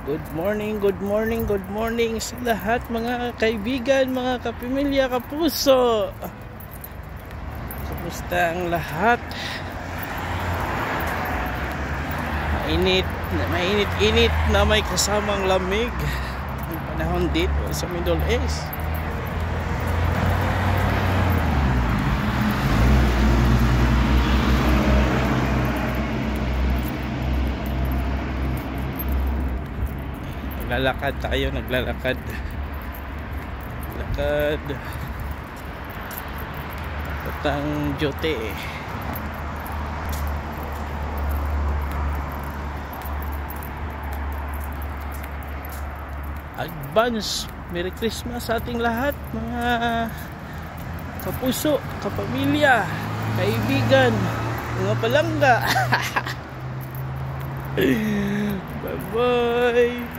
Good morning, good morning, good morning sa lahat mga kaibigan, mga kapamilya, kapuso. Kamusta ang lahat? Mainit na may kasamang lamig ang panahon dito sa Middle East. Naglalakad tayo, naglalakad patang Jote. Advance Merry Christmas sa ating lahat mga kapuso, kapamilya, kaibigan, mga palangga. Bye bye.